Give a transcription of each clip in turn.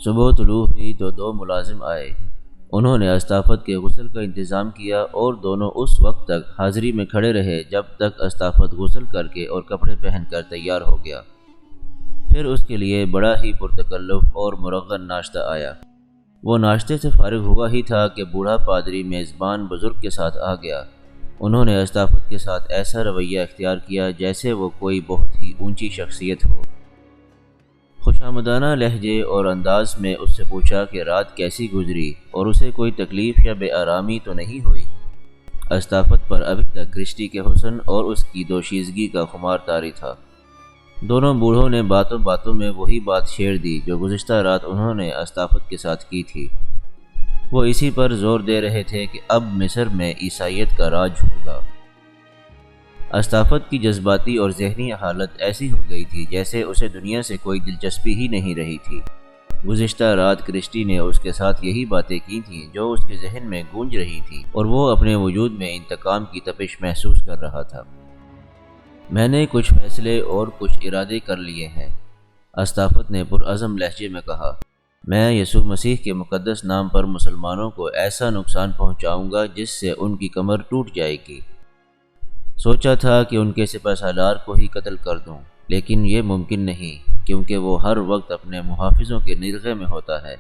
صبح طلوع ہوئی تو دو ملازم آئے۔ انہوں نے استافت کے غسل کا انتظام کیا اور دونوں اس وقت تک حاضری میں کھڑے رہے جب تک استافت غسل کر کے اور کپڑے پہن کر تیار ہو گیا۔ پھر اس کے لیے بڑا ہی پرتکلف اور مرغن ناشتہ آیا۔ وہ ناشتے سے فارغ ہوا ہی تھا کہ بوڑھا پادری میزبان بزرگ کے ساتھ آ گیا۔ انہوں نے استافت کے ساتھ ایسا رویہ اختیار کیا جیسے وہ کوئی بہت ہی اونچی شخصیت ہو۔ خوشامدانہ لہجے اور انداز میں اس سے پوچھا کہ رات کیسی گزری اور اسے کوئی تکلیف یا بے آرامی تو نہیں ہوئی۔ استافت پر ابھی تک کرسٹی کے حسن اور اس کی دوشیزگی کا خمار طاری تھا۔ دونوں بوڑھوں نے باتوں باتوں میں وہی بات چھیڑ دی جو گزشتہ رات انہوں نے استافت کے ساتھ کی تھی۔ وہ اسی پر زور دے رہے تھے کہ اب مصر میں عیسائیت کا راج ہوگا۔ استافت کی جذباتی اور ذہنی حالت ایسی ہو گئی تھی جیسے اسے دنیا سے کوئی دلچسپی ہی نہیں رہی تھی۔ گزشتہ رات کرسٹی نے اس کے ساتھ یہی باتیں کی تھیں جو اس کے ذہن میں گونج رہی تھی اور وہ اپنے وجود میں انتقام کی تپش محسوس کر رہا تھا۔ میں نے کچھ فیصلے اور کچھ ارادے کر لیے ہیں، استافت نے پرعزم لہجے میں کہا۔ میں یسوع مسیح کے مقدس نام پر مسلمانوں کو ایسا نقصان پہنچاؤں گا جس سے ان کی کمر ٹوٹ جائے گی۔ سوچا تھا کہ ان کے سپہ سالار کو ہی قتل کر دوں، لیکن یہ ممکن نہیں کیونکہ وہ ہر وقت اپنے محافظوں کے نرغے میں ہوتا ہے۔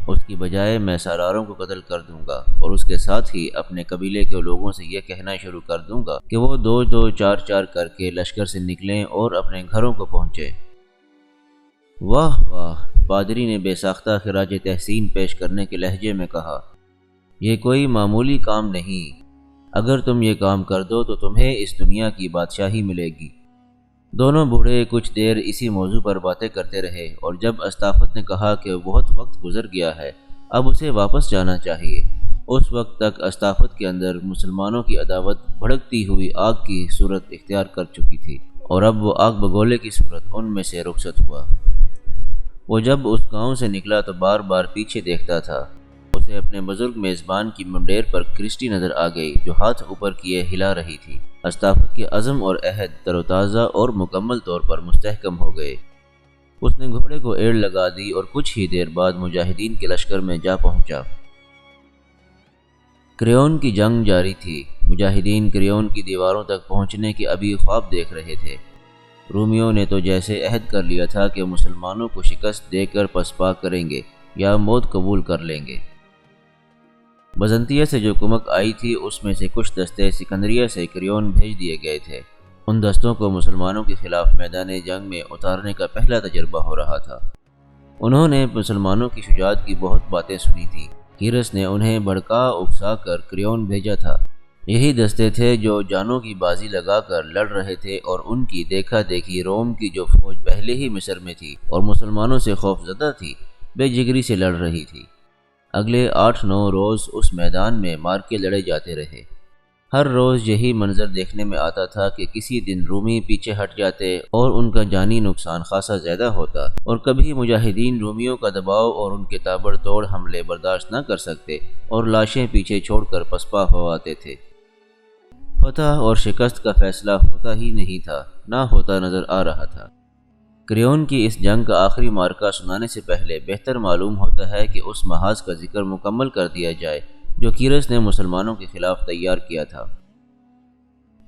اس کی بجائے میں سالاروں کو قتل کر دوں گا اور اس کے ساتھ ہی اپنے قبیلے کے لوگوں سے یہ کہنا شروع کر دوں گا کہ وہ دو دو چار چار کر کے لشکر سے نکلیں اور اپنے گھروں کو پہنچیں۔ واہ واہ، پادری نے بے ساختہ خراج تحسین پیش کرنے کے لہجے میں کہا۔ یہ کوئی معمولی کام نہیں۔ اگر تم یہ کام کر دو تو تمہیں اس دنیا کی بادشاہی ملے گی۔ دونوں بوڑھے کچھ دیر اسی موضوع پر باتیں کرتے رہے اور جب استافت نے کہا کہ بہت وقت گزر گیا ہے، اب اسے واپس جانا چاہیے۔ اس وقت تک استافت کے اندر مسلمانوں کی عداوت بھڑکتی ہوئی آگ کی صورت اختیار کر چکی تھی اور اب وہ آگ بگولے کی صورت ان میں سے رخصت ہوا۔ وہ جب اس گاؤں سے نکلا تو بار بار پیچھے دیکھتا تھا۔ اسے اپنے بزرگ میزبان کی منڈیر پر کرسٹی نظر آ گئی جو ہاتھ اوپر کیے ہلا رہی تھی۔ استافت کے عزم اور عہد تر و تازہ اور مکمل طور پر مستحکم ہو گئے۔ اس نے گھوڑے کو ایڑ لگا دی اور کچھ ہی دیر بعد مجاہدین کے لشکر میں جا پہنچا۔ کریون کی جنگ جاری تھی۔ مجاہدین کریون کی دیواروں تک پہنچنے کے ابھی خواب دیکھ رہے تھے۔ رومیوں نے تو جیسے عہد کر لیا تھا کہ مسلمانوں کو شکست دے کر پسپا کریں گے یا موت قبول کر لیں گے۔ بزنطیہ سے جو کمک آئی تھی اس میں سے کچھ دستے سکندریہ سے کریون بھیج دیے گئے تھے۔ ان دستوں کو مسلمانوں کے خلاف میدان جنگ میں اتارنے کا پہلا تجربہ ہو رہا تھا۔ انہوں نے مسلمانوں کی شجاعت کی بہت باتیں سنی تھی۔ کیرس نے انہیں بھڑکا اکسا کر کریون بھیجا تھا۔ یہی دستے تھے جو جانوں کی بازی لگا کر لڑ رہے تھے اور ان کی دیکھا دیکھی روم کی جو فوج پہلے ہی مصر میں تھی اور مسلمانوں سے خوف زدہ تھی، بے جگری سے لڑ رہی تھی۔ اگلے 8-9 روز اس میدان میں مارکے لڑے جاتے رہے۔ ہر روز یہی منظر دیکھنے میں آتا تھا کہ کسی دن رومی پیچھے ہٹ جاتے اور ان کا جانی نقصان خاصا زیادہ ہوتا، اور کبھی مجاہدین رومیوں کا دباؤ اور ان کے تابڑ توڑ حملے برداشت نہ کر سکتے اور لاشیں پیچھے چھوڑ کر پسپا ہو آتے تھے۔ فتح اور شکست کا فیصلہ ہوتا ہی نہیں تھا، نہ ہوتا نظر آ رہا تھا۔ کریون کی اس جنگ کا آخری مارکہ سنانے سے پہلے بہتر معلوم ہوتا ہے کہ اس محاذ کا ذکر مکمل کر دیا جائے جو کیرس نے مسلمانوں کے خلاف تیار کیا تھا۔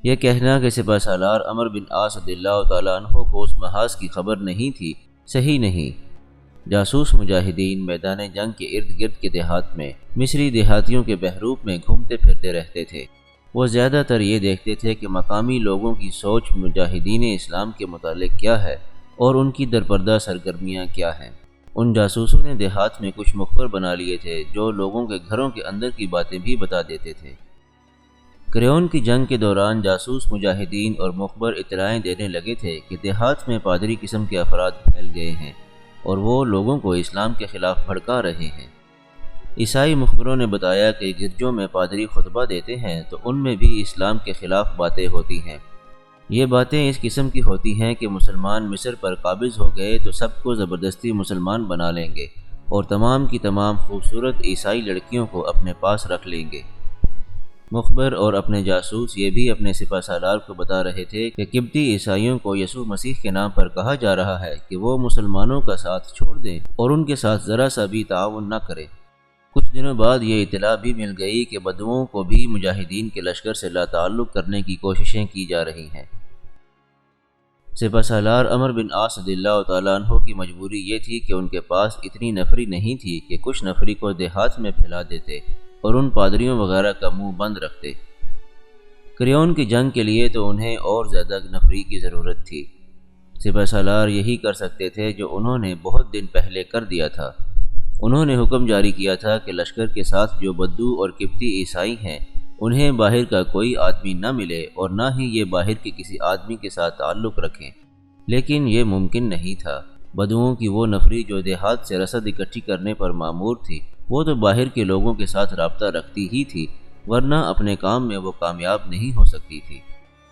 یہ کہنا کہ سپہ سالار عمرو بن عاص رضی اللہ تعالیٰ عنہ کو اس محاذ کی خبر نہیں تھی، صحیح نہیں۔ جاسوس مجاہدین میدان جنگ کے ارد گرد کے دیہات میں مصری دیہاتیوں کے بحروپ میں گھومتے پھرتے رہتے تھے۔ وہ زیادہ تر یہ دیکھتے تھے کہ مقامی لوگوں کی سوچ مجاہدین اسلام کے متعلق کیا ہے اور ان کی درپردہ سرگرمیاں کیا ہیں۔ ان جاسوسوں نے دیہات میں کچھ مخبر بنا لیے تھے جو لوگوں کے گھروں کے اندر کی باتیں بھی بتا دیتے تھے۔ کریون کی جنگ کے دوران جاسوس مجاہدین اور مخبر اطلاعیں دینے لگے تھے کہ دیہات میں پادری قسم کے افراد پھیل گئے ہیں اور وہ لوگوں کو اسلام کے خلاف بھڑکا رہے ہیں۔ عیسائی مخبروں نے بتایا کہ گرجوں میں پادری خطبہ دیتے ہیں تو ان میں بھی اسلام کے خلاف باتیں ہوتی ہیں۔ یہ باتیں اس قسم کی ہوتی ہیں کہ مسلمان مصر پر قابض ہو گئے تو سب کو زبردستی مسلمان بنا لیں گے اور تمام کی تمام خوبصورت عیسائی لڑکیوں کو اپنے پاس رکھ لیں گے۔ مخبر اور اپنے جاسوس یہ بھی اپنے سپہ سالار کو بتا رہے تھے کہ قبطی عیسائیوں کو یسوع مسیح کے نام پر کہا جا رہا ہے کہ وہ مسلمانوں کا ساتھ چھوڑ دیں اور ان کے ساتھ ذرا سا بھی تعاون نہ کریں۔ کچھ دنوں بعد یہ اطلاع بھی مل گئی کہ بدوؤں کو بھی مجاہدین کے لشکر سے لا تعلق کرنے کی کوششیں کی جا رہی ہیں۔ سپہ سالار عمر بن عاص رضی اللہ تعالیٰ عنہ کی مجبوری یہ تھی کہ ان کے پاس اتنی نفری نہیں تھی کہ کچھ نفری کو دیہات میں پھیلا دیتے اور ان پادریوں وغیرہ کا منہ بند رکھتے۔ کریون کی جنگ کے لیے تو انہیں اور زیادہ نفری کی ضرورت تھی۔ سپہ سالار یہی کر سکتے تھے جو انہوں نے بہت دن پہلے کر دیا تھا۔ انہوں نے حکم جاری کیا تھا کہ لشکر کے ساتھ جو بدو اور قبطی عیسائی ہیں انہیں باہر کا کوئی آدمی نہ ملے اور نہ ہی یہ باہر کے کسی آدمی کے ساتھ تعلق رکھیں، لیکن یہ ممکن نہیں تھا۔ بدوؤں کی وہ نفری جو دیہات سے رسد اکٹھی کرنے پر مامور تھی وہ تو باہر کے لوگوں کے ساتھ رابطہ رکھتی ہی تھی، ورنہ اپنے کام میں وہ کامیاب نہیں ہو سکتی تھی۔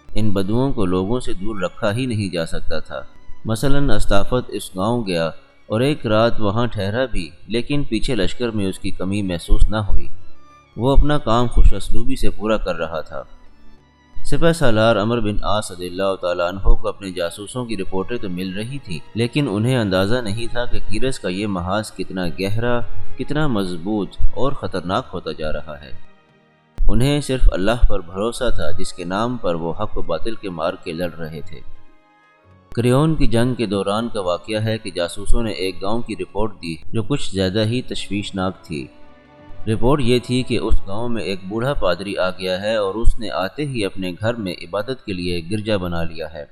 ان بدوؤں کو لوگوں سے دور رکھا ہی نہیں جا سکتا تھا۔ مثلاً استافت اس گاؤں گیا اور ایک رات وہاں ٹھہرا بھی، لیکن پیچھے لشکر میں اس کی کمی محسوس نہ ہوئی۔ وہ اپنا کام خوش اسلوبی سے پورا کر رہا تھا۔ سپہ سالار عمر بن عاص رضی اللہ تعالیٰ عنہ کو اپنے جاسوسوں کی رپورٹیں تو مل رہی تھیں، لیکن انہیں اندازہ نہیں تھا کہ کیرس کا یہ محاذ کتنا گہرا، کتنا مضبوط اور خطرناک ہوتا جا رہا ہے۔ انہیں صرف اللہ پر بھروسہ تھا جس کے نام پر وہ حق و باطل کے مار کے لڑ رہے تھے۔ کریون کی جنگ کے دوران کا واقعہ ہے کہ جاسوسوں نے ایک گاؤں کی رپورٹ دی جو کچھ زیادہ ہی تشویشناک تھی۔ رپورٹ یہ تھی کہ اس گاؤں میں ایک بوڑھا پادری آ گیا ہے اور اس نے آتے ہی اپنے گھر میں عبادت کے لیے گرجا بنا لیا ہے۔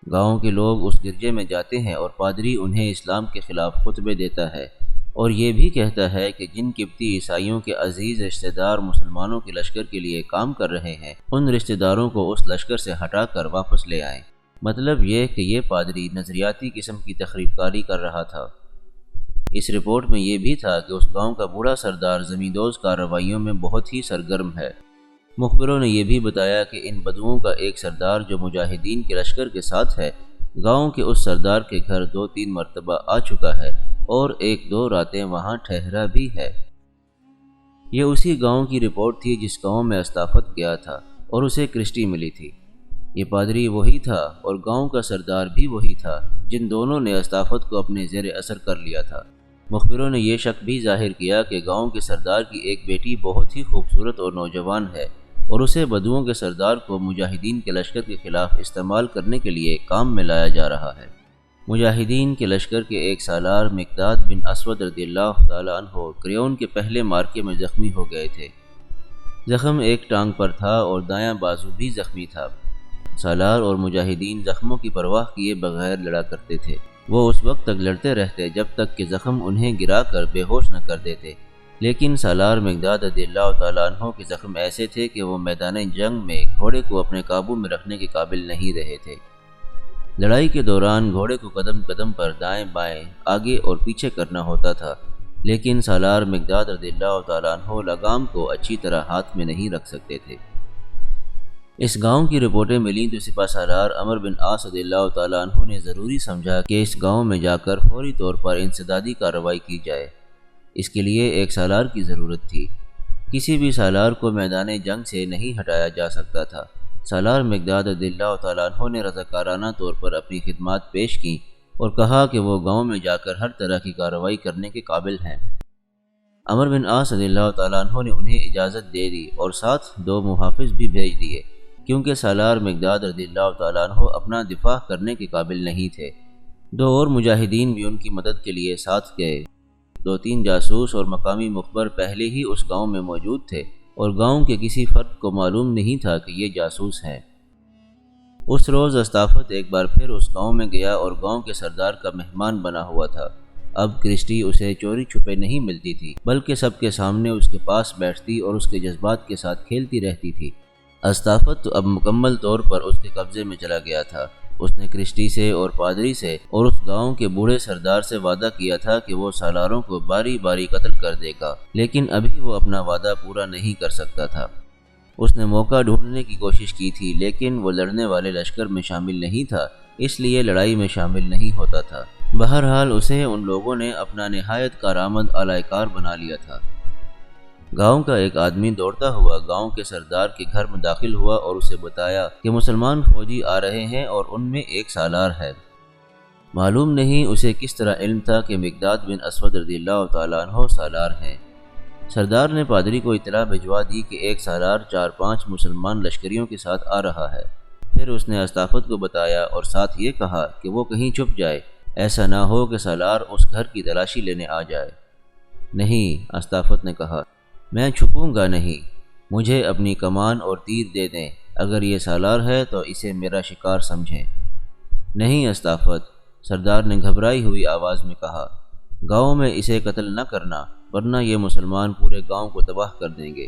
گاؤں کے لوگ اس گرجے میں جاتے ہیں اور پادری انہیں اسلام کے خلاف خطبے دیتا ہے اور یہ بھی کہتا ہے کہ جن قبطی عیسائیوں کے عزیز رشتہ دار مسلمانوں کے لشکر کے لیے کام کر رہے ہیں ان رشتہ داروں کو اس لشکر سے ہٹا کر واپس لے آئیں۔ مطلب یہ کہ یہ پادری نظریاتی قسم کی تخریب کاری کر رہا تھا۔ اس رپورٹ میں یہ بھی تھا کہ اس گاؤں کا بوڑھا سردار زمیندوز کارروائیوں میں بہت ہی سرگرم ہے۔ مخبروں نے یہ بھی بتایا کہ ان بدوؤں کا ایک سردار جو مجاہدین کے لشکر کے ساتھ ہے گاؤں کے اس سردار کے گھر 2-3 مرتبہ آ چکا ہے اور 1-2 راتیں وہاں ٹھہرا بھی ہے۔ یہ اسی گاؤں کی رپورٹ تھی جس گاؤں میں استافت گیا تھا اور اسے کرسٹی ملی تھی۔ یہ پادری وہی تھا اور گاؤں کا سردار بھی وہی تھا جن دونوں نے استافت کو اپنے زیر اثر کر لیا تھا۔ مخبروں نے یہ شک بھی ظاہر کیا کہ گاؤں کے سردار کی ایک بیٹی بہت ہی خوبصورت اور نوجوان ہے اور اسے بدوؤں کے سردار کو مجاہدین کے لشکر کے خلاف استعمال کرنے کے لیے کام میں لایا جا رہا ہے۔ مجاہدین کے لشکر کے ایک سالار مقداد بن اسود رضی اللہ تعالیٰ عنہ کریون کے پہلے مارکے میں زخمی ہو گئے تھے۔ زخم ایک ٹانگ پر تھا اور دایاں بازو بھی زخمی تھا۔ سالار اور مجاہدین زخموں کی پرواہ کیے بغیر لڑا کرتے تھے۔ وہ اس وقت تک لڑتے رہتے جب تک کہ زخم انہیں گرا کر بے ہوش نہ کر دیتے، لیکن سالار مقداد رضی اللہ تعالیٰ عنہ کے زخم ایسے تھے کہ وہ میدان جنگ میں گھوڑے کو اپنے قابو میں رکھنے کے قابل نہیں رہے تھے۔ لڑائی کے دوران گھوڑے کو قدم قدم پر دائیں بائیں آگے اور پیچھے کرنا ہوتا تھا، لیکن سالار مقداد رضی اللہ تعالیٰ عنہ لگام کو اچھی طرح ہاتھ میں نہیں رکھ سکتے تھے۔ اس گاؤں کی رپورٹیں ملیں تو سپہ سالار عمر بن عاص رضی اللہ تعالیٰ عنہ نے ضروری سمجھا کہ اس گاؤں میں جا کر فوری طور پر انسدادی کارروائی کی جائے۔ اس کے لیے ایک سالار کی ضرورت تھی۔ کسی بھی سالار کو میدان جنگ سے نہیں ہٹایا جا سکتا تھا۔ سالار مقداد رضی اللہ تعالیٰ عنہ نے رضاکارانہ طور پر اپنی خدمات پیش کیں اور کہا کہ وہ گاؤں میں جا کر ہر طرح کی کارروائی کرنے کے قابل ہیں۔ عمر بن عاص رضی اللہ تعالیٰ عنہ نے انہیں اجازت دے دی اور ساتھ 2 محافظ بھی بھیج دیے، کیونکہ سالار مقداد رضی اللہ تعالیٰ عنہ اپنا دفاع کرنے کے قابل نہیں تھے۔ 2 اور مجاہدین بھی ان کی مدد کے لیے ساتھ گئے۔ 2-3 جاسوس اور مقامی مخبر پہلے ہی اس گاؤں میں موجود تھے اور گاؤں کے کسی فرد کو معلوم نہیں تھا کہ یہ جاسوس ہیں۔ اس روز استافت ایک بار پھر اس گاؤں میں گیا اور گاؤں کے سردار کا مہمان بنا ہوا تھا۔ اب کرسٹی اسے چوری چھپے نہیں ملتی تھی، بلکہ سب کے سامنے اس کے پاس بیٹھتی اور اس کے جذبات کے ساتھ کھیلتی رہتی تھی۔ استافت تو اب مکمل طور پر اس کے قبضے میں چلا گیا تھا۔ اس نے کرسٹی سے اور پادری سے اور اس گاؤں کے بوڑھے سردار سے وعدہ کیا تھا کہ وہ سالاروں کو باری باری قتل کر دے گا، لیکن ابھی وہ اپنا وعدہ پورا نہیں کر سکتا تھا۔ اس نے موقع ڈھونڈنے کی کوشش کی تھی، لیکن وہ لڑنے والے لشکر میں شامل نہیں تھا، اس لیے لڑائی میں شامل نہیں ہوتا تھا۔ بہرحال اسے ان لوگوں نے اپنا نہایت کارآمد اعلی کار بنا لیا تھا۔ گاؤں کا ایک آدمی دوڑتا ہوا گاؤں کے سردار کے گھر میں داخل ہوا اور اسے بتایا کہ مسلمان فوجی آ رہے ہیں اور ان میں ایک سالار ہے۔ معلوم نہیں اسے کس طرح علم تھا کہ مقداد بن اسود رضی اللہ تعالیٰ عنہ سالار ہیں۔ سردار نے پادری کو اطلاع بھجوا دی کہ ایک سالار 4-5 مسلمان لشکریوں کے ساتھ آ رہا ہے۔ پھر اس نے استافت کو بتایا اور ساتھ یہ کہا کہ وہ کہیں چھپ جائے، ایسا نہ ہو کہ سالار اس گھر کی تلاشی لینے آ جائے۔ نہیں، استافت نے کہا، میں چھپوں گا نہیں، مجھے اپنی کمان اور تیر دے دیں، اگر یہ سالار ہے تو اسے میرا شکار سمجھیں۔ نہیں استافت، سردار نے گھبرائی ہوئی آواز میں کہا، گاؤں میں اسے قتل نہ کرنا ورنہ یہ مسلمان پورے گاؤں کو تباہ کر دیں گے۔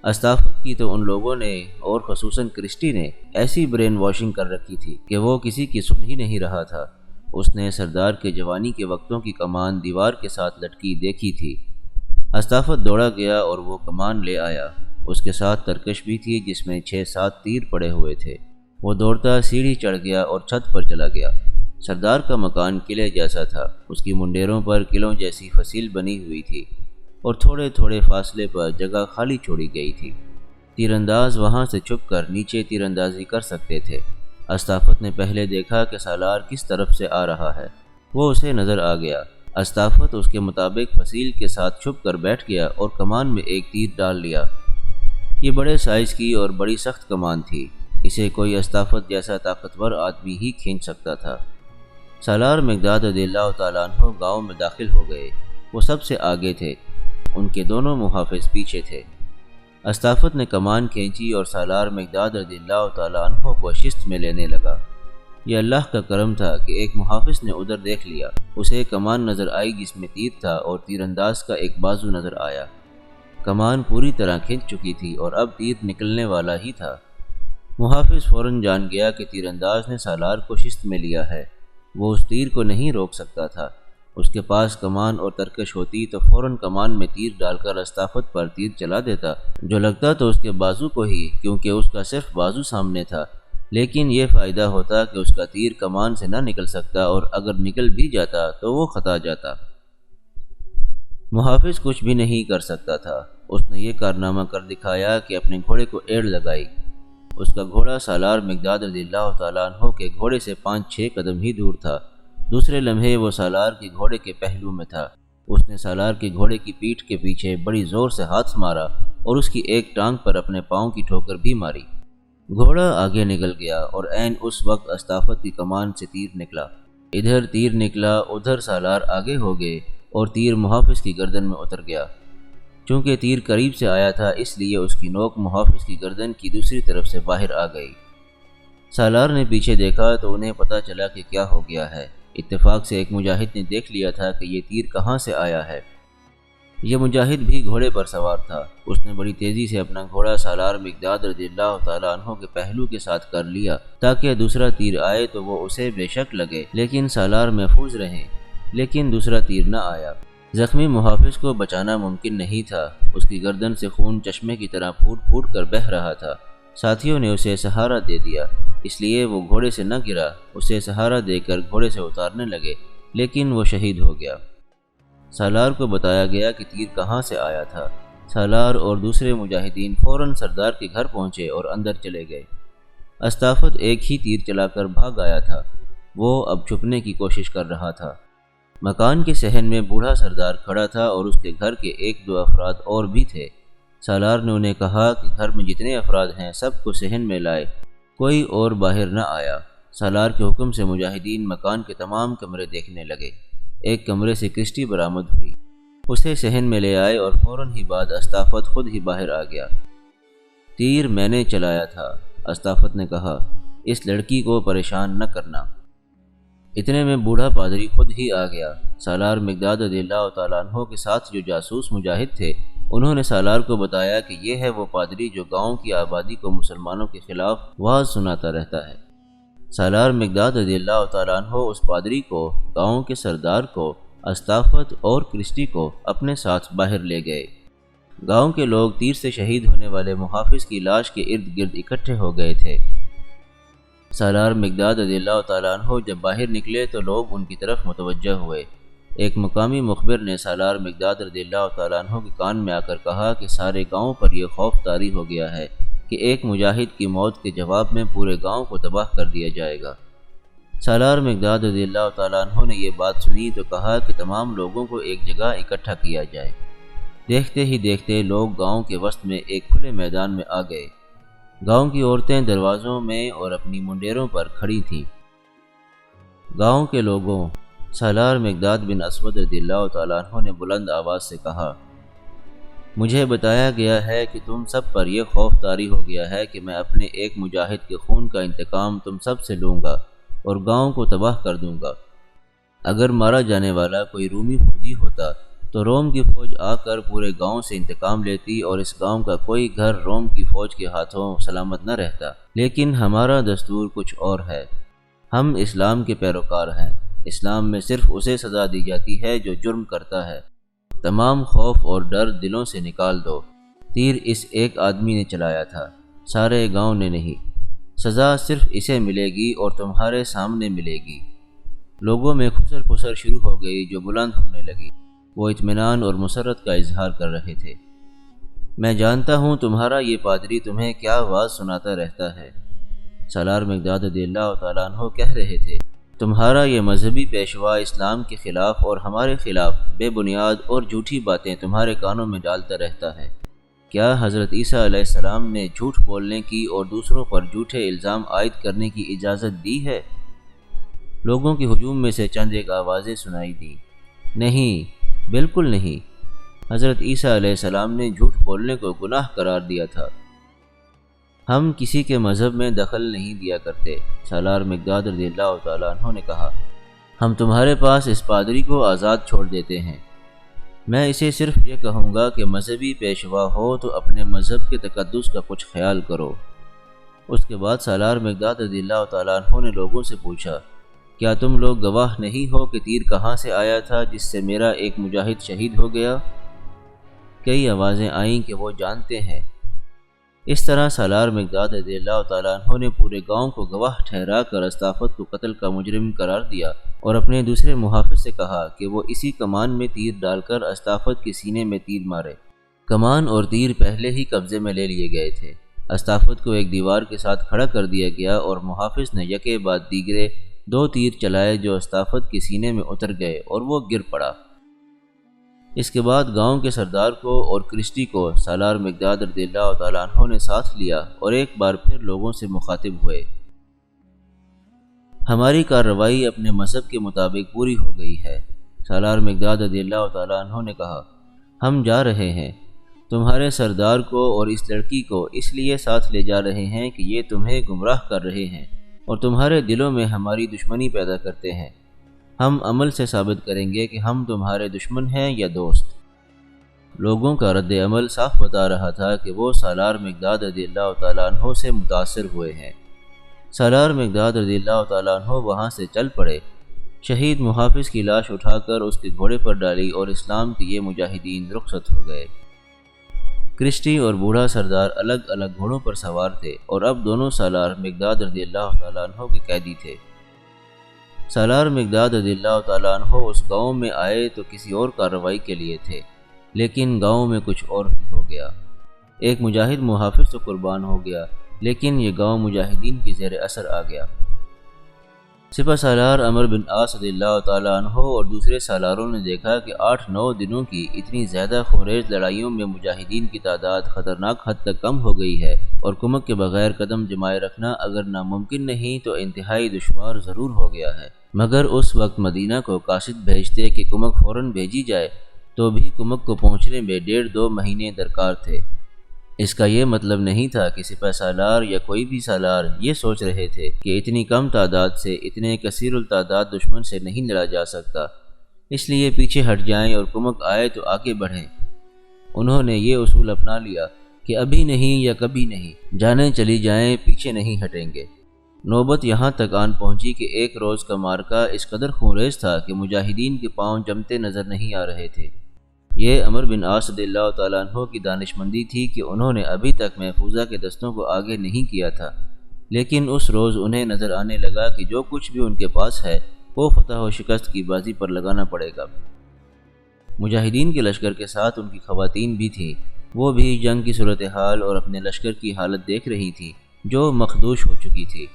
استافت کی تو ان لوگوں نے اور خصوصاً کرسٹی نے ایسی برین واشنگ کر رکھی تھی کہ وہ کسی کی سن ہی نہیں رہا تھا۔ اس نے سردار کے جوانی کے وقتوں کی کمان دیوار کے ساتھ لٹکی دیکھی تھی۔ استافت دوڑا گیا اور وہ کمان لے آیا۔ اس کے ساتھ ترکش بھی تھی جس میں 6-7 تیر پڑے ہوئے تھے۔ وہ دوڑتا سیڑھی چڑھ گیا اور چھت پر چلا گیا۔ سردار کا مکان قلعے جیسا تھا، اس کی منڈیروں پر قلعوں جیسی فصیل بنی ہوئی تھی اور تھوڑے تھوڑے فاصلے پر جگہ خالی چھوڑی گئی تھی۔ تیر انداز وہاں سے چھپ کر نیچے تیر اندازی کر سکتے تھے۔ استافت نے پہلے دیکھا کہ سالار کس طرف سے آ رہا ہے، وہ اسے نظر آ گیا۔ استافت اس کے مطابق فصیل کے ساتھ چھپ کر بیٹھ گیا اور کمان میں ایک تیر ڈال لیا۔ یہ بڑے سائز کی اور بڑی سخت کمان تھی، اسے کوئی استافت جیسا طاقتور آدمی ہی کھینچ سکتا تھا۔ سالار مقداد رضی اللہ تعالیٰ عنہ گاؤں میں داخل ہو گئے۔ وہ سب سے آگے تھے، ان کے دونوں محافظ پیچھے تھے۔ استافت نے کمان کھینچی اور سالار مقداد رضی اللہ تعالیٰ عنہ کو شست میں لینے لگا۔ یہ اللہ کا کرم تھا کہ ایک محافظ نے ادھر دیکھ لیا۔ اسے کمان نظر آئی جس میں تیر تھا اور تیر انداز کا ایک بازو نظر آیا۔ کمان پوری طرح کھنچ چکی تھی اور اب تیر نکلنے والا ہی تھا۔ محافظ فوراً جان گیا کہ تیر انداز نے سالار کو شست میں لیا ہے۔ وہ اس تیر کو نہیں روک سکتا تھا۔ اس کے پاس کمان اور ترکش ہوتی تو فوراً کمان میں تیر ڈال کر استافت پر تیر چلا دیتا، جو لگتا تو اس کے بازو کو ہی، کیونکہ اس کا صرف بازو سامنے تھا، لیکن یہ فائدہ ہوتا کہ اس کا تیر کمان سے نہ نکل سکتا اور اگر نکل بھی جاتا تو وہ خطا جاتا۔ محافظ کچھ بھی نہیں کر سکتا تھا۔ اس نے یہ کارنامہ کر دکھایا کہ اپنے گھوڑے کو ایڑ لگائی۔ اس کا گھوڑا سالار مقداد رضی اللہ تعالیٰ عنہ کے گھوڑے سے 5-6 قدم ہی دور تھا۔ دوسرے لمحے وہ سالار کے گھوڑے کے پہلو میں تھا۔ اس نے سالار کے گھوڑے کی پیٹھ کے پیچھے بڑی زور سے ہاتھ مارا اور اس کی ایک ٹانگ پر اپنے پاؤں کی ٹھوکر بھی ماری۔ گھوڑا آگے نکل گیا اور عین اس وقت استافت کی کمان سے تیر نکلا۔ ادھر تیر نکلا، ادھر سالار آگے ہو گئے اور تیر محافظ کی گردن میں اتر گیا۔ چونکہ تیر قریب سے آیا تھا اس لیے اس کی نوک محافظ کی گردن کی دوسری طرف سے باہر آ گئی۔ سالار نے پیچھے دیکھا تو انہیں پتہ چلا کہ کیا ہو گیا ہے۔ اتفاق سے ایک مجاہد نے دیکھ لیا تھا کہ یہ تیر کہاں سے آیا ہے۔ یہ مجاہد بھی گھوڑے پر سوار تھا۔ اس نے بڑی تیزی سے اپنا گھوڑا سالار مقداد رضی اللہ تعالیٰ عنہ کے پہلو کے ساتھ کر لیا تاکہ دوسرا تیر آئے تو وہ اسے بے شک لگے لیکن سالار محفوظ رہے، لیکن دوسرا تیر نہ آیا۔ زخمی محافظ کو بچانا ممکن نہیں تھا، اس کی گردن سے خون چشمے کی طرح پھوٹ پھوٹ کر بہہ رہا تھا۔ ساتھیوں نے اسے سہارا دے دیا، اس لیے وہ گھوڑے سے نہ گرا۔ اسے سہارا دے کر گھوڑے سے اتارنے لگے لیکن وہ شہید ہو گیا۔ سالار کو بتایا گیا کہ تیر کہاں سے آیا تھا۔ سالار اور دوسرے مجاہدین فوراً سردار کے گھر پہنچے اور اندر چلے گئے۔ استافت ایک ہی تیر چلا کر بھاگ آیا تھا۔ وہ اب چھپنے کی کوشش کر رہا تھا۔ مکان کے صحن میں بوڑھا سردار کھڑا تھا اور اس کے گھر کے 1-2 افراد اور بھی تھے۔ سالار نے انہیں کہا کہ گھر میں جتنے افراد ہیں سب کو صحن میں لائے، کوئی اور باہر نہ آیا۔ سالار کے حکم سے مجاہدین مکان کے تمام کمرے دیکھنے لگے۔ ایک کمرے سے کرسٹی برآمد ہوئی، اسے صحن میں لے آئے اور فوراً ہی بعد استافت خود ہی باہر آ گیا۔ تیر میں نے چلایا تھا، استافت نے کہا، اس لڑکی کو پریشان نہ کرنا۔ اتنے میں بوڑھا پادری خود ہی آ گیا۔ سالار مقداد رضی اللہ تعالیٰ عنہ کے ساتھ جو جاسوس مجاہد تھے انہوں نے سالار کو بتایا کہ یہ ہے وہ پادری جو گاؤں کی آبادی کو مسلمانوں کے خلاف واعظ سناتا رہتا ہے۔ سالار مقداد رضی اللہ تعالیٰ عنہ اس پادری کو، گاؤں کے سردار کو، استافت اور کرسٹی کو اپنے ساتھ باہر لے گئے۔ گاؤں کے لوگ تیر سے شہید ہونے والے محافظ کی لاش کے ارد گرد اکٹھے ہو گئے تھے۔ سالار مقداد رضی اللہ تعالیٰ عنہ جب باہر نکلے تو لوگ ان کی طرف متوجہ ہوئے۔ ایک مقامی مخبر نے سالار مقداد رضی اللہ تعالیٰ عنہ کے کان میں آ کر کہا کہ سارے گاؤں پر یہ خوف طاری ہو گیا ہے کہ ایک مجاہد کی موت کے جواب میں پورے گاؤں کو تباہ کر دیا جائے گا۔ سالار مقداد رضی اللہ تعالیٰ عنہ نے یہ بات سنی تو کہا کہ تمام لوگوں کو ایک جگہ اکٹھا کیا جائے۔ دیکھتے ہی دیکھتے لوگ گاؤں کے وسط میں ایک کھلے میدان میں آ گئے۔ گاؤں کی عورتیں دروازوں میں اور اپنی منڈیروں پر کھڑی تھیں۔ گاؤں کے لوگوں، سالار مقداد بن اسود رضی اللہ تعالیٰ عنہ نے بلند آواز سے کہا، مجھے بتایا گیا ہے کہ تم سب پر یہ خوف طاری ہو گیا ہے کہ میں اپنے ایک مجاہد کے خون کا انتقام تم سب سے لوں گا اور گاؤں کو تباہ کر دوں گا۔ اگر مارا جانے والا کوئی رومی فوجی ہوتا تو روم کی فوج آ کر پورے گاؤں سے انتقام لیتی اور اس گاؤں کا کوئی گھر روم کی فوج کے ہاتھوں سلامت نہ رہتا، لیکن ہمارا دستور کچھ اور ہے۔ ہم اسلام کے پیروکار ہیں۔ اسلام میں صرف اسے سزا دی جاتی ہے جو جرم کرتا ہے۔ تمام خوف اور ڈر دلوں سے نکال دو۔ تیر اس ایک آدمی نے چلایا تھا، سارے گاؤں نے نہیں۔ سزا صرف اسے ملے گی اور تمہارے سامنے ملے گی۔ لوگوں میں خسر پسر شروع ہو گئی جو بلند ہونے لگی۔ وہ اطمینان اور مسرت کا اظہار کر رہے تھے۔ میں جانتا ہوں تمہارا یہ پادری تمہیں کیا آواز سناتا رہتا ہے۔ سالار مقداد رضی اللہ تعالیٰ عنہ کہہ رہے تھے، تمہارا یہ مذہبی پیشوا اسلام کے خلاف اور ہمارے خلاف بے بنیاد اور جھوٹی باتیں تمہارے کانوں میں ڈالتا رہتا ہے۔ کیا حضرت عیسیٰ علیہ السلام نے جھوٹ بولنے کی اور دوسروں پر جھوٹے الزام عائد کرنے کی اجازت دی ہے؟ لوگوں کے ہجوم میں سے چند ایک آوازیں سنائی دیں، نہیں، بالکل نہیں۔ حضرت عیسیٰ علیہ السلام نے جھوٹ بولنے کو گناہ قرار دیا تھا۔ ہم کسی کے مذہب میں دخل نہیں دیا کرتے، سالار مقداد رضی اللہ تعالیٰ عنہ نے کہا۔ ہم تمہارے پاس اس پادری کو آزاد چھوڑ دیتے ہیں۔ میں اسے صرف یہ کہوں گا کہ مذہبی پیشوا ہو تو اپنے مذہب کے تقدس کا کچھ خیال کرو۔ اس کے بعد سالار مقداد رضی اللہ تعالیٰ عنہ نے لوگوں سے پوچھا، کیا تم لوگ گواہ نہیں ہو کہ تیر کہاں سے آیا تھا جس سے میرا ایک مجاہد شہید ہو گیا؟ کئی آوازیں آئیں کہ وہ جانتے ہیں۔ اس طرح سالار مقداد رضی اللہ تعالیٰ عنہ نے پورے گاؤں کو گواہ ٹھہرا کر استافت کو قتل کا مجرم قرار دیا اور اپنے دوسرے محافظ سے کہا کہ وہ اسی کمان میں تیر ڈال کر استافت کے سینے میں تیر مارے۔ کمان اور تیر پہلے ہی قبضے میں لے لیے گئے تھے۔ استافت کو ایک دیوار کے ساتھ کھڑا کر دیا گیا اور محافظ نے یکے بعد دیگرے 2 تیر چلائے جو استافت کے سینے میں اتر گئے اور وہ گر پڑا۔ اس کے بعد گاؤں کے سردار کو اور کرسٹی کو سالار مقداد رضی اللہ تعالیٰ عنہ نے ساتھ لیا اور ایک بار پھر لوگوں سے مخاطب ہوئے۔ ہماری کارروائی اپنے مذہب کے مطابق پوری ہو گئی ہے، سالار مقداد رضی اللہ تعالیٰ عنہ نے کہا۔ ہم جا رہے ہیں۔ تمہارے سردار کو اور اس لڑکی کو اس لیے ساتھ لے جا رہے ہیں کہ یہ تمہیں گمراہ کر رہے ہیں اور تمہارے دلوں میں ہماری دشمنی پیدا کرتے ہیں۔ ہم عمل سے ثابت کریں گے کہ ہم تمہارے دشمن ہیں یا دوست۔ لوگوں کا رد عمل صاف بتا رہا تھا کہ وہ سالار مقداد رضی اللہ تعالیٰ عنہ سے متاثر ہوئے ہیں۔ سالار مقداد رضی اللہ تعالیٰ عنہ وہاں سے چل پڑے۔ شہید محافظ کی لاش اٹھا کر اس کے گھوڑے پر ڈالی اور اسلام کے یہ مجاہدین رخصت ہو گئے۔ کرسٹی اور بوڑھا سردار الگ الگ گھوڑوں پر سوار تھے اور اب دونوں سالار مقداد رضی اللہ تعالیٰ عنہ کے قیدی تھے۔ سالار مقداد رضی اللہ تعالیٰ عنہ اس گاؤں میں آئے تو کسی اور کارروائی کے لیے تھے، لیکن گاؤں میں کچھ اور ہی ہو گیا۔ ایک مجاہد محافظ تو قربان ہو گیا، لیکن یہ گاؤں مجاہدین کی زیر اثر آ گیا۔ سپہ سالار عمرو بن عاص رضی اللہ تعالیٰ عنہ اور دوسرے سالاروں نے دیکھا کہ 8-9 دنوں کی اتنی زیادہ خونریز لڑائیوں میں مجاہدین کی تعداد خطرناک حد تک کم ہو گئی ہے اور کمک کے بغیر قدم جمائے رکھنا اگر ناممکن نہیں تو انتہائی دشوار ضرور ہو گیا ہے۔ مگر اس وقت مدینہ کو قاصد بھیجتے کہ کمک فوراً بھیجی جائے تو بھی کمک کو پہنچنے میں 1.5-2 مہینے درکار تھے۔ اس کا یہ مطلب نہیں تھا کہ سپہ سالار یا کوئی بھی سالار یہ سوچ رہے تھے کہ اتنی کم تعداد سے اتنے کثیر التعداد دشمن سے نہیں لڑا جا سکتا، اس لیے پیچھے ہٹ جائیں اور کمک آئے تو آگے بڑھیں۔ انہوں نے یہ اصول اپنا لیا کہ ابھی نہیں یا کبھی نہیں، جانیں چلی جائیں، پیچھے نہیں ہٹیں گے۔ نوبت یہاں تک آن پہنچی کہ ایک روز کا مارکا اس قدر خونریز تھا کہ مجاہدین کے پاؤں جمتے نظر نہیں آ رہے تھے۔ یہ عمرو بن عاص رضی اللہ تعالیٰ عنہ کی دانشمندی تھی کہ انہوں نے ابھی تک محفوظہ کے دستوں کو آگے نہیں کیا تھا، لیکن اس روز انہیں نظر آنے لگا کہ جو کچھ بھی ان کے پاس ہے کو فتح و شکست کی بازی پر لگانا پڑے گا۔ مجاہدین کے لشکر کے ساتھ ان کی خواتین بھی تھیں، وہ بھی جنگ کی صورتحال اور اپنے لشکر کی حالت دیکھ رہی تھیں جو مخدوش ہو چکی تھی۔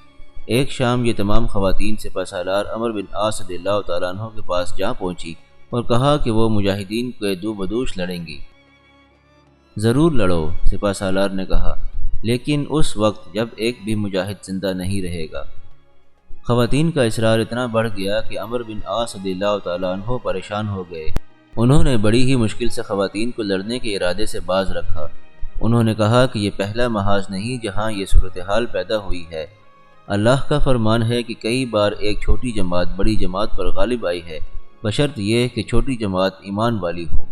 ایک شام یہ تمام خواتین سپہ سالار عمرو بن عاص رضی اللہ تعالیٰ عنہ کے پاس جا پہنچی اور کہا کہ وہ مجاہدین کے دو بدوش لڑیں گی۔ ضرور لڑو، سپہ سالار نے کہا، لیکن اس وقت جب ایک بھی مجاہد زندہ نہیں رہے گا۔ خواتین کا اصرار اتنا بڑھ گیا کہ عمرو بن عاص رضی اللہ تعالیٰ عنہ پریشان ہو گئے۔ انہوں نے بڑی ہی مشکل سے خواتین کو لڑنے کے ارادے سے باز رکھا۔ انہوں نے کہا کہ یہ پہلا محاذ نہیں جہاں یہ صورتحال پیدا ہوئی ہے۔ اللہ کا فرمان ہے کہ کئی بار ایک چھوٹی جماعت بڑی جماعت پر غالب آئی ہے، بشرط یہ کہ چھوٹی جماعت ایمان والی ہو۔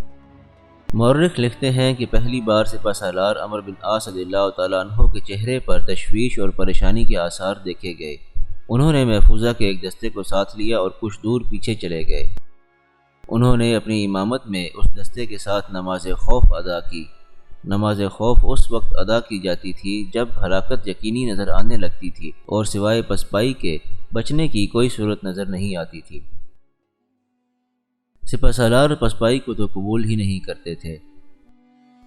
مورخ لکھتے ہیں کہ پہلی بار سپہ سالار عمرو بن عاص رضی اللہ تعالیٰ عنہ کے چہرے پر تشویش اور پریشانی کے آثار دیکھے گئے۔ انہوں نے محفوظہ کے ایک دستے کو ساتھ لیا اور کچھ دور پیچھے چلے گئے۔ انہوں نے اپنی امامت میں اس دستے کے ساتھ نماز خوف ادا کی۔ نماز خوف اس وقت ادا کی جاتی تھی جب ہلاکت یقینی نظر آنے لگتی تھی اور سوائے پسپائی کے بچنے کی کوئی صورت نظر نہیں آتی تھی۔ سپہ سالار پسپائی کو تو قبول ہی نہیں کرتے تھے۔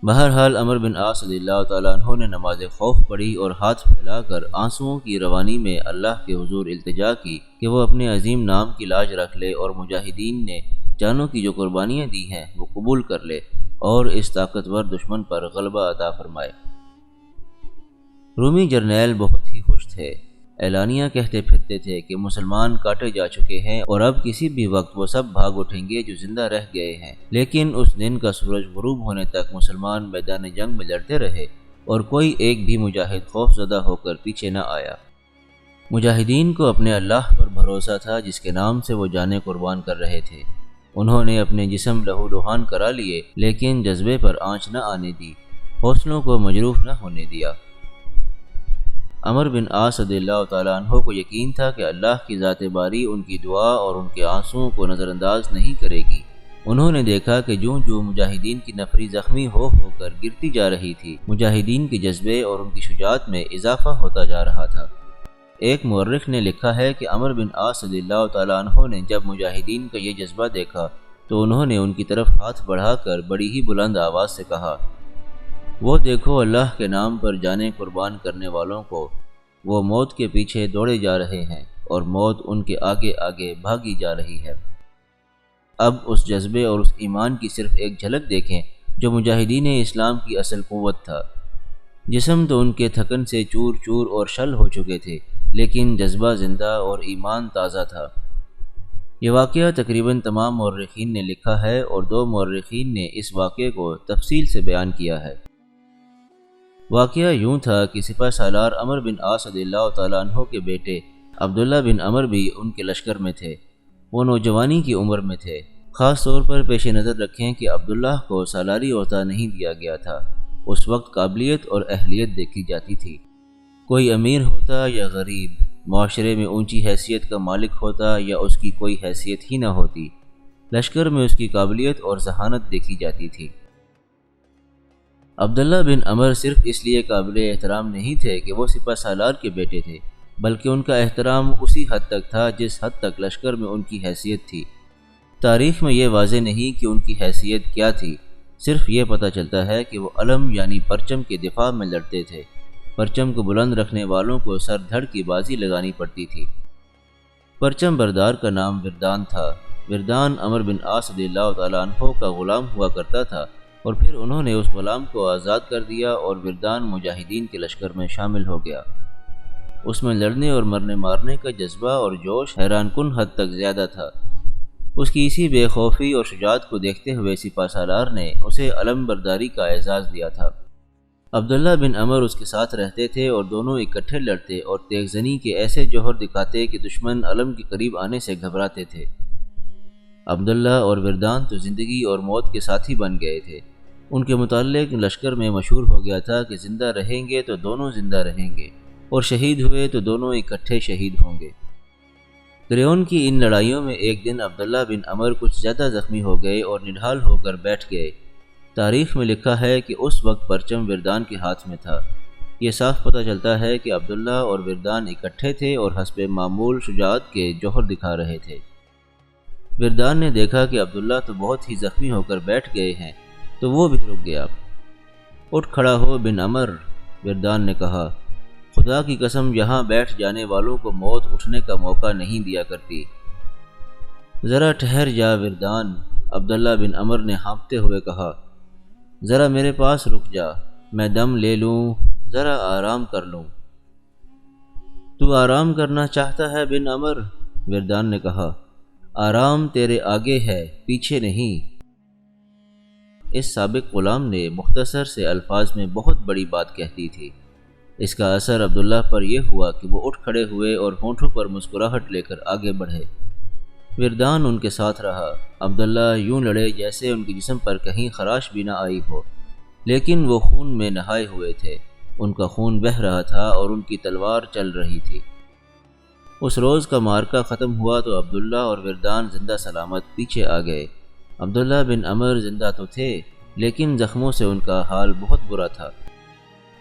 بہرحال عمرو بن عاص رضی اللہ تعالیٰ عنہ نے نماز خوف پڑھی اور ہاتھ پھیلا کر آنسوؤں کی روانی میں اللہ کے حضور التجا کی کہ وہ اپنے عظیم نام کی لاج رکھ لے اور مجاہدین نے جانوں کی جو قربانیاں دی ہیں وہ قبول کر لے اور اس طاقتور دشمن پر غلبہ عطا فرمائے۔ رومی جرنیل بہت ہی خوش تھے، اعلانیہ کہتے پھرتے تھے کہ مسلمان کاٹے جا چکے ہیں اور اب کسی بھی وقت وہ سب بھاگ اٹھیں گے جو زندہ رہ گئے ہیں۔ لیکن اس دن کا سورج غروب ہونے تک مسلمان میدان جنگ میں لڑتے رہے اور کوئی ایک بھی مجاہد خوف زدہ ہو کر پیچھے نہ آیا۔ مجاہدین کو اپنے اللہ پر بھروسہ تھا جس کے نام سے وہ جانیں قربان کر رہے تھے۔ انہوں نے اپنے جسم لہو لہان کرا لیے لیکن جذبے پر آنچ نہ آنے دی، حوصلوں کو مجروح نہ ہونے دیا۔ عمرو بن عاص رضی اللہ تعالیٰ عنہ کو یقین تھا کہ اللہ کی ذات باری ان کی دعا اور ان کے آنسوؤں کو نظر انداز نہیں کرے گی۔ انہوں نے دیکھا کہ جو مجاہدین کی نفری زخمی ہو کر گرتی جا رہی تھی، مجاہدین کے جذبے اور ان کی شجاعت میں اضافہ ہوتا جا رہا تھا۔ ایک مورخ نے لکھا ہے کہ عمرو بن عاص رضی اللہ تعالیٰ عنہ نے جب مجاہدین کا یہ جذبہ دیکھا تو انہوں نے ان کی طرف ہاتھ بڑھا کر بڑی ہی بلند آواز سے کہا، وہ دیکھو اللہ کے نام پر جانیں قربان کرنے والوں کو، وہ موت کے پیچھے دوڑے جا رہے ہیں اور موت ان کے آگے آگے بھاگی جا رہی ہے۔ اب اس جذبے اور اس ایمان کی صرف ایک جھلک دیکھیں جو مجاہدین اسلام کی اصل قوت تھا۔ جسم تو ان کے تھکن سے چور چور اور شل ہو چکے تھے لیکن جذبہ زندہ اور ایمان تازہ تھا۔ یہ واقعہ تقریباً تمام مورخین نے لکھا ہے اور دو مورخین نے اس واقعے کو تفصیل سے بیان کیا ہے۔ واقعہ یوں تھا کہ سپہ سالار عمرو بن عاص رضی اللہ تعالیٰ عنہ کے بیٹے عبداللہ بن عمر بھی ان کے لشکر میں تھے۔ وہ نوجوانی کی عمر میں تھے۔ خاص طور پر پیش نظر رکھیں کہ عبداللہ کو سالاری عہدہ نہیں دیا گیا تھا، اس وقت قابلیت اور اہلیت دیکھی جاتی تھی۔ کوئی امیر ہوتا یا غریب، معاشرے میں اونچی حیثیت کا مالک ہوتا یا اس کی کوئی حیثیت ہی نہ ہوتی، لشکر میں اس کی قابلیت اور ذہانت دیکھی جاتی تھی۔ عبداللہ بن عمر صرف اس لیے قابل احترام نہیں تھے کہ وہ سپہ سالار کے بیٹے تھے، بلکہ ان کا احترام اسی حد تک تھا جس حد تک لشکر میں ان کی حیثیت تھی۔ تاریخ میں یہ واضح نہیں کہ ان کی حیثیت کیا تھی، صرف یہ پتہ چلتا ہے کہ وہ علم یعنی پرچم کے دفاع میں لڑتے تھے۔ پرچم کو بلند رکھنے والوں کو سر دھڑ کی بازی لگانی پڑتی تھی۔ پرچم بردار کا نام وردان تھا۔ وردان عمرو بن عاص رضی اللہ تعالیٰ عنہ کا غلام ہوا کرتا تھا اور پھر انہوں نے اس غلام کو آزاد کر دیا اور وردان مجاہدین کے لشکر میں شامل ہو گیا۔ اس میں لڑنے اور مرنے مارنے کا جذبہ اور جوش حیران کن حد تک زیادہ تھا۔ اس کی اسی بے خوفی اور شجاعت کو دیکھتے ہوئے سپہ سالار نے اسے علم برداری کا اعزاز دیا تھا۔ عبداللہ بن عمر اس کے ساتھ رہتے تھے اور دونوں اکٹھے لڑتے اور تیغ زنی کے ایسے جوہر دکھاتے کہ دشمن علم کے قریب آنے سے گھبراتے تھے۔ عبداللہ اور وردان تو زندگی اور موت کے ساتھی بن گئے تھے۔ ان کے متعلق لشکر میں مشہور ہو گیا تھا کہ زندہ رہیں گے تو دونوں زندہ رہیں گے اور شہید ہوئے تو دونوں اکٹھے شہید ہوں گے۔ گریون کی ان لڑائیوں میں ایک دن عبداللہ بن عمر کچھ زیادہ زخمی ہو گئے اور نڈھال ہو کر بیٹھ گئے۔ تاریخ میں لکھا ہے کہ اس وقت پرچم وردان کے ہاتھ میں تھا۔ یہ صاف پتہ چلتا ہے کہ عبداللہ اور وردان اکٹھے تھے اور حسب معمول شجاعت کے جوہر دکھا رہے تھے۔ وردان نے دیکھا کہ عبداللہ تو بہت ہی زخمی ہو کر بیٹھ گئے ہیں تو وہ بھی رک گیا۔ اٹھ کھڑا ہو بن عمر، وردان نے کہا، خدا کی قسم یہاں بیٹھ جانے والوں کو موت اٹھنے کا موقع نہیں دیا کرتی۔ ذرا ٹھہر جا وردان، عبداللہ بن عمر نے ہانپتے ہوئے کہا، ذرا میرے پاس رک جا، میں دم لے لوں، ذرا آرام کر لوں۔ تو آرام کرنا چاہتا ہے بن عمر، وردان نے کہا، آرام تیرے آگے ہے، پیچھے نہیں۔ اس سابق غلام نے مختصر سے الفاظ میں بہت بڑی بات کہہ دی تھی۔ اس کا اثر عبداللہ پر یہ ہوا کہ وہ اٹھ کھڑے ہوئے اور ہونٹوں پر مسکراہٹ لے کر آگے بڑھے۔ وردان ان کے ساتھ رہا۔ عبداللہ یوں لڑے جیسے ان کے جسم پر کہیں خراش بھی نہ آئی ہو، لیکن وہ خون میں نہائے ہوئے تھے، ان کا خون بہہ رہا تھا اور ان کی تلوار چل رہی تھی۔ اس روز کا معرکہ ختم ہوا تو عبداللہ اور وردان زندہ سلامت پیچھے آ گئے۔ عبداللہ بن عمر زندہ تو تھے، لیکن زخموں سے ان کا حال بہت برا تھا۔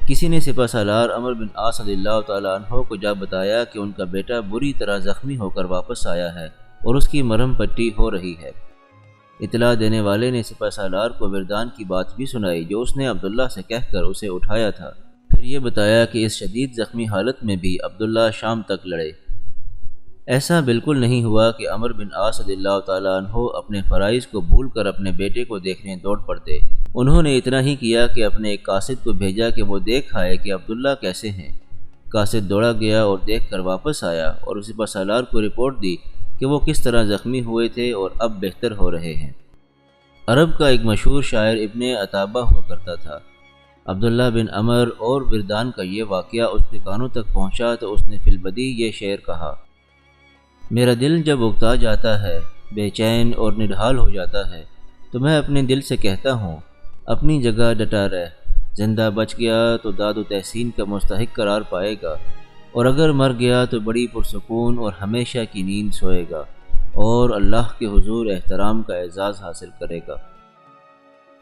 کسی نے سپہ سالار عمرو بن عاص رضی اللہ تعالیٰ عنہ کو جا بتایا کہ ان کا بیٹا بری طرح زخمی ہو کر واپس آیا ہے اور اس کی مرہم پٹی ہو رہی ہے۔ اطلاع دینے والے نے سپہ سالار کو وردان کی بات بھی سنائی جو اس نے عبداللہ سے کہہ کر اسے اٹھایا تھا، پھر یہ بتایا کہ اس شدید زخمی حالت میں بھی عبداللہ شام تک لڑے۔ ایسا بالکل نہیں ہوا کہ عمرو بن عاص رضی اللہ تعالیٰ عنہ اپنے فرائض کو بھول کر اپنے بیٹے کو دیکھنے دوڑ پڑتے۔ انہوں نے اتنا ہی کیا کہ اپنے ایک قاصد کو بھیجا کہ وہ دیکھ آئے کہ عبداللہ کیسے ہیں۔ قاصد دوڑا گیا اور دیکھ کر واپس آیا اور سپہ سالار کو رپورٹ دی کہ وہ کس طرح زخمی ہوئے تھے اور اب بہتر ہو رہے ہیں۔ عرب کا ایک مشہور شاعر ابن عتابہ ہوا کرتا تھا۔ عبداللہ بن عمر اور وردان کا یہ واقعہ اس کے کانوں تک پہنچا تو اس نے فی البدی یہ شعر کہا، میرا دل جب اکتا جاتا ہے، بے چین اور نڈھال ہو جاتا ہے، تو میں اپنے دل سے کہتا ہوں، اپنی جگہ ڈٹا رہ، زندہ بچ گیا تو داد و تحسین کا مستحق قرار پائے گا، اور اگر مر گیا تو بڑی پرسکون اور ہمیشہ کی نیند سوئے گا اور اللہ کے حضور احترام کا اعزاز حاصل کرے گا۔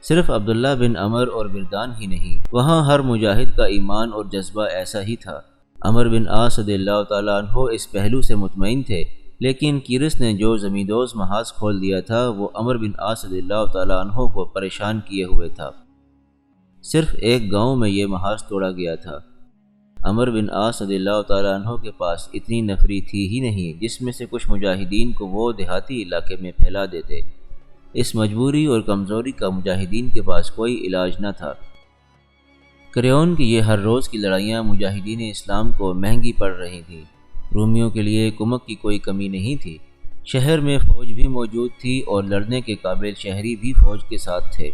صرف عبداللہ بن عمر اور وردان ہی نہیں، وہاں ہر مجاہد کا ایمان اور جذبہ ایسا ہی تھا۔ عمرو بن عاص رضی اللہ تعالیٰ عنہ اس پہلو سے مطمئن تھے، لیکن کیرس نے جو زمیندوز محاذ کھول دیا تھا وہ عمرو بن عاص رضی اللہ تعالیٰ عنہ کو پریشان کیے ہوئے تھا۔ صرف ایک گاؤں میں یہ محاذ توڑا گیا تھا۔ عمرو بن عاص رضی اللہ تعالیٰ عنہ کے پاس اتنی نفری تھی ہی نہیں جس میں سے کچھ مجاہدین کو وہ دیہاتی علاقے میں پھیلا دیتے۔ اس مجبوری اور کمزوری کا مجاہدین کے پاس کوئی علاج نہ تھا۔ کریون کی یہ ہر روز کی لڑائیاں مجاہدین اسلام کو مہنگی پڑ رہی تھیں۔ رومیوں کے لیے کمک کی کوئی کمی نہیں تھی۔ شہر میں فوج بھی موجود تھی اور لڑنے کے قابل شہری بھی فوج کے ساتھ تھے۔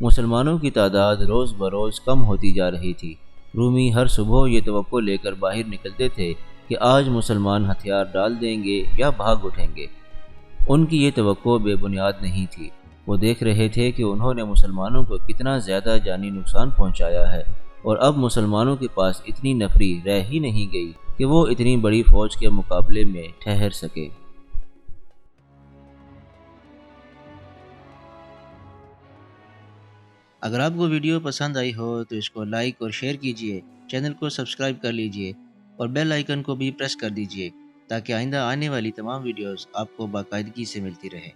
مسلمانوں کی تعداد روز بروز کم ہوتی جا رہی تھی۔ رومی ہر صبح یہ توقع لے کر باہر نکلتے تھے کہ آج مسلمان ہتھیار ڈال دیں گے یا بھاگ اٹھیں گے۔ ان کی یہ توقع بے بنیاد نہیں تھی۔ وہ دیکھ رہے تھے کہ انہوں نے مسلمانوں کو کتنا زیادہ جانی نقصان پہنچایا ہے، اور اب مسلمانوں کے پاس اتنی نفری رہ ہی نہیں گئی کہ وہ اتنی بڑی فوج کے مقابلے میں ٹھہر سکے۔ اگر آپ کو ویڈیو پسند آئی ہو تو اس کو لائک اور شیئر کیجیے، چینل کو سبسکرائب کر لیجیے اور بیل آئیکن کو بھی پریس کر دیجیے تاکہ آئندہ آنے والی تمام ویڈیوز آپ کو باقاعدگی سے ملتی رہیں۔